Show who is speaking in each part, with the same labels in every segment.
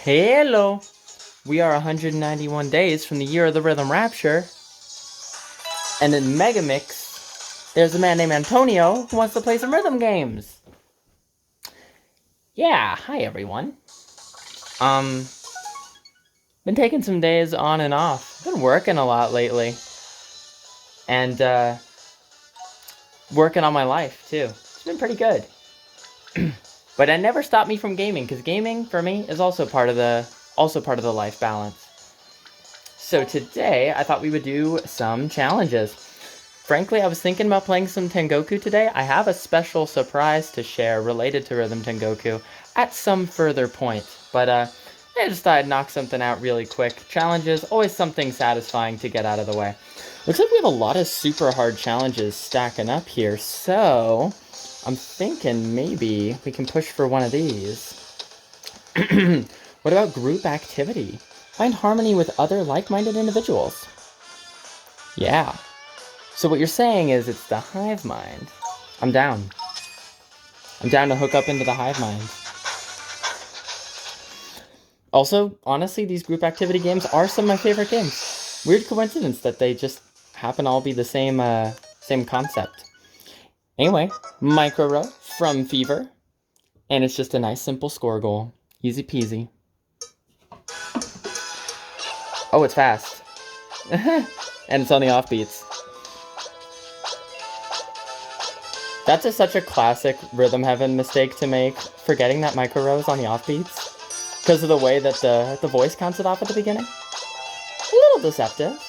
Speaker 1: Hello! We are 191 days from the year of the Rhythm Rapture. And in Mega Mix, there's a man named Antonio who wants to play some rhythm games. Yeah, hi everyone. Been taking some days on and off. Been working a lot lately. And, working on my life, too. It's been pretty good. But it never stopped me from gaming, because gaming, for me, is also part of the life balance. So today, I thought we would do some challenges. Frankly, I was thinking about playing some Tengoku today. I have a special surprise to share related to Rhythm Tengoku at some further point. But I just thought I'd knock something out really quick. Challenges, always something satisfying to get out of the way. Looks like we have a lot of super hard challenges stacking up here, so I'm thinking maybe we can push for one of these. What about group activity? Find harmony with other like-minded individuals. Yeah. So what you're saying is it's the hive mind. I'm down. I'm down to hook up into the hive mind. Also, honestly, these group activity games are some of my favorite games. Weird coincidence that they just happen to all be the same concept. Anyway, Micro Row from Fever. And it's just a nice simple score goal. Easy peasy. Oh, it's fast. And it's on the offbeats. That's such a classic Rhythm Heaven mistake to make, forgetting that Micro Row is on the offbeats. Because of the way that the voice counts it off at the beginning. A little deceptive.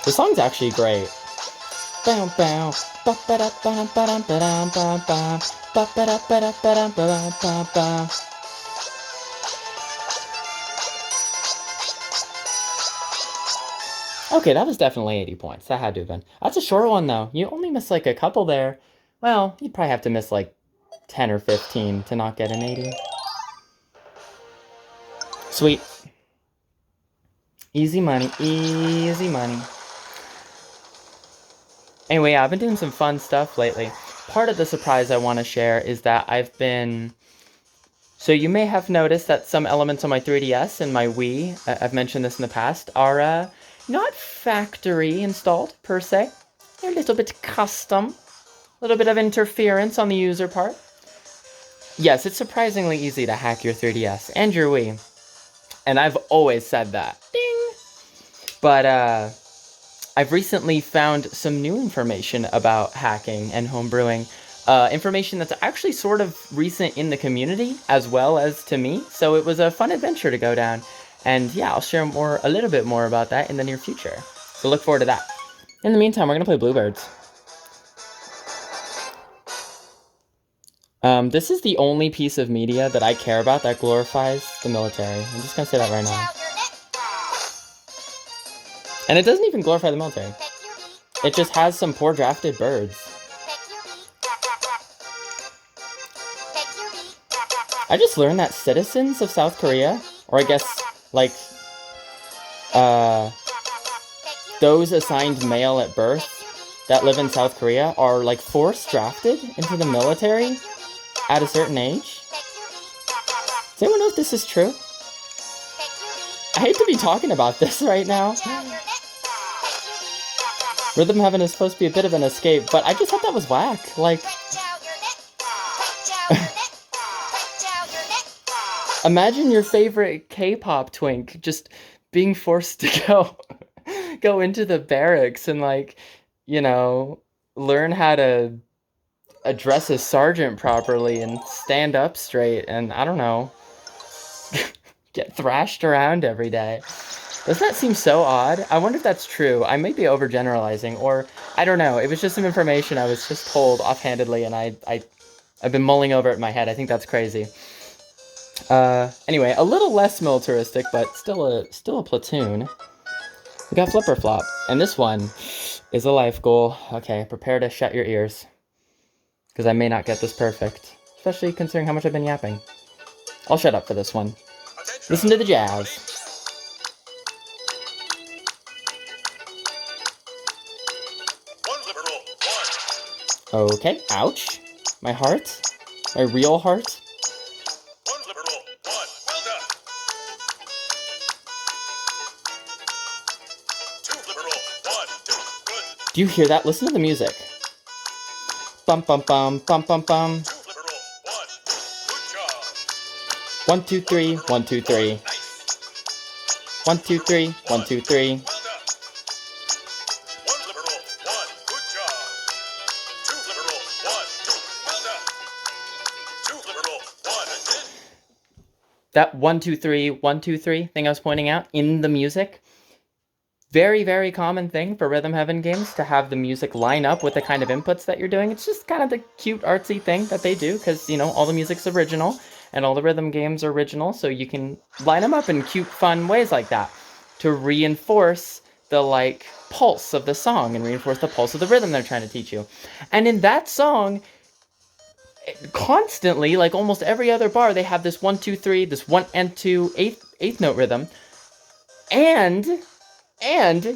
Speaker 1: The song's actually great. Okay, that was definitely 80 points. That had to have been. That's a short one, though. You only missed like a couple there. Well, you'd probably have to miss like 10 or 15 to not get an 80. Sweet. Easy money, easy money. Anyway, yeah, I've been doing some fun stuff lately. Part of the surprise I want to share is that I've been... So you may have noticed that some elements on my 3DS and my Wii, I've mentioned this in the past, are not factory installed, per se. They're a little bit custom. A little bit of interference on the user part. Yes, it's surprisingly easy to hack your 3DS and your Wii. And I've always said that. Ding! But, I've recently found some new information about hacking and homebrewing. Information that's actually sort of recent in the community, as well as to me. So it was a fun adventure to go down. And yeah, I'll share a little bit more about that in the near future. So look forward to that. In the meantime, we're going to play Bluebirds. This is the only piece of media that I care about that glorifies the military. I'm just going to say that right now. And it doesn't even glorify the military. It just has some poor drafted birds. I just learned that citizens of South Korea, or I guess, like, those assigned male at birth that live in South Korea are, like, force drafted into the military at a certain age. Does anyone know if this is true? I hate to be talking about this right now. Rhythm Heaven is supposed to be a bit of an escape, but I just thought that was whack. Like... Imagine your favorite K-pop twink just being forced to go into the barracks and, like, you know, learn how to address a sergeant properly and stand up straight and, I don't know, get thrashed around every day. Doesn't that seem so odd? I wonder if that's true. I might be overgeneralizing, or I don't know. It was just some information I was just told offhandedly, and I've been mulling over it in my head. I think that's crazy. Anyway, a little less militaristic, but still a platoon. We got Flipper Flop, and this one is a life goal. Okay, prepare to shut your ears, because I may not get this perfect, especially considering how much I've been yapping. I'll shut up for this one. Listen to the jazz. Okay, ouch. My heart. My real heart.
Speaker 2: One flipper roll. One. Well done. Two flipper roll. One. Two. Good.
Speaker 1: Do you hear that? Listen to the music. Bum bum bum bum bum bum.
Speaker 2: Two flipper roll. One. Good job.
Speaker 1: 1, 2, 3. 1, 2, 3.
Speaker 2: Nice.
Speaker 1: 1, 2, 3. 1, 2, 3.
Speaker 2: Well done. One flipper roll. One. Good job. Two flipper roll. One. Two. Well done. Two flipper roll. One. Again.
Speaker 1: That 1, 2, 3, 1, 2, 3 thing I was pointing out in the music. Very, very common thing for Rhythm Heaven games to have the music line up with the kind of inputs that you're doing. It's just kind of the cute, artsy thing that they do because, you know, all the music's original and all the rhythm games are original, so you can line them up in cute, fun ways like that to reinforce the, like, pulse of the song and reinforce the pulse of the rhythm they're trying to teach you. And in that song, constantly, like almost every other bar, they have this 1, 2, 3, this 1 and 2 eighth note rhythm. And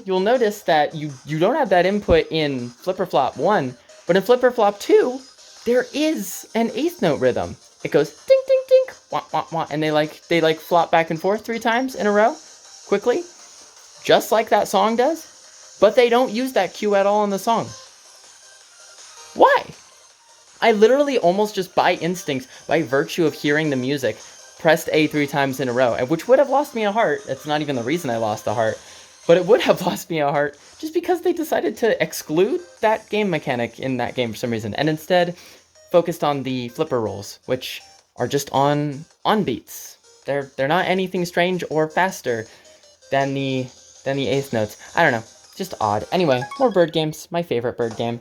Speaker 1: you'll notice that you don't have that input in Flipper Flop 1, but in Flipper Flop 2, there is an eighth note rhythm. It goes ding ding ding, wah wah wah, and they like flop back and forth 3 times in a row, quickly, just like that song does. But they don't use that cue at all in the song. Why? I literally almost just by instinct, by virtue of hearing the music, pressed A 3 times in a row, which would have lost me a heart. That's not even the reason I lost a heart. But it would have lost me a heart just because they decided to exclude that game mechanic in that game for some reason, and instead focused on the flipper rolls, which are just on beats. They're not anything strange or faster than the eighth notes. I don't know, just odd. Anyway, more bird games. My favorite bird game.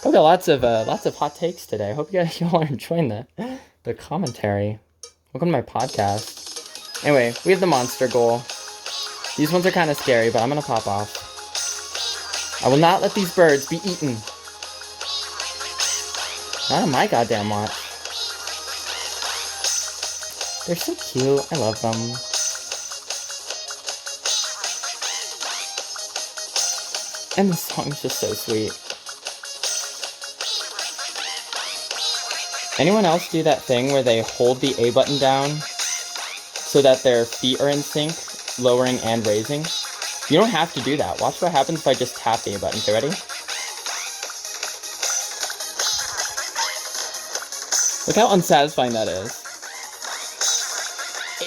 Speaker 1: I've got lots of hot takes today. I hope you all are enjoying the commentary. Welcome to my podcast. Anyway, we have the monster goal. These ones are kind of scary, but I'm gonna pop off. I will not let these birds be eaten. Not on my goddamn watch. They're so cute. I love them. And the song's just so sweet. Anyone else do that thing where they hold the A button down so that their feet are in sync, lowering and raising? You don't have to do that. Watch what happens if I just tap the A button. Okay, ready? Look how unsatisfying that is.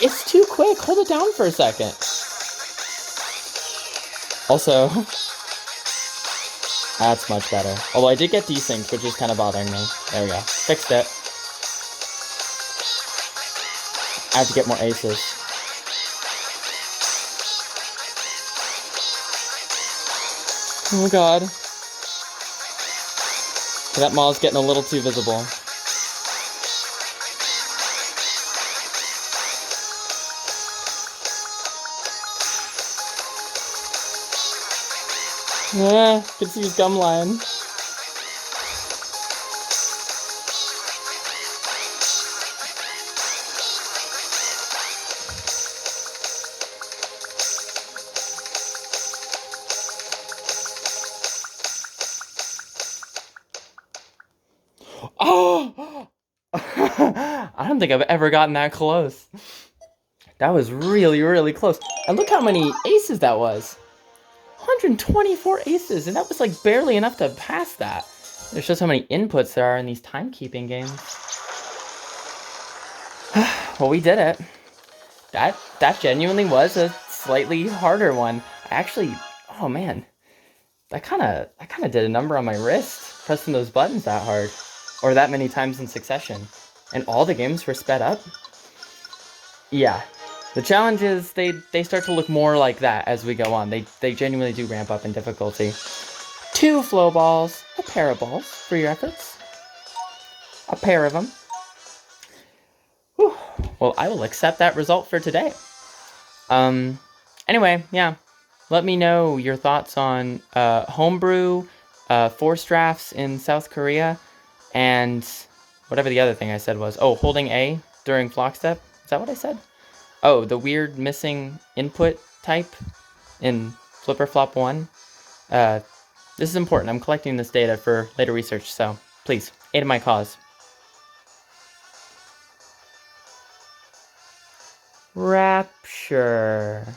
Speaker 1: It's too quick. Hold it down for a second. Also, that's much better. Although I did get desynced, which is kind of bothering me. There we go. Fixed it. I have to get more aces. Oh god. That maw's getting a little too visible. Can see his gum line. Oh! I don't think I've ever gotten that close. That was really, really close. And look how many aces that was. 124 aces, and that was like barely enough to pass that. There's just how many inputs there are in these timekeeping games. Well, we did it. That genuinely was a slightly harder one. I actually, oh man, that kind of did a number on my wrist, pressing those buttons that hard, or that many times in succession. And all the games were sped up. Yeah. The challenges, they start to look more like that as we go on. They genuinely do ramp up in difficulty. 2 flow balls, a pair of balls for your efforts. A pair of them. Whew. Well, I will accept that result for today. Anyway, yeah. Let me know your thoughts on homebrew, forced drafts in South Korea, and whatever the other thing I said was. Oh, holding A during flock step. Is that what I said? Oh, the weird missing input type in Flipper Flop 1. This is important. I'm collecting this data for later research, so please, aid my cause. Rapture.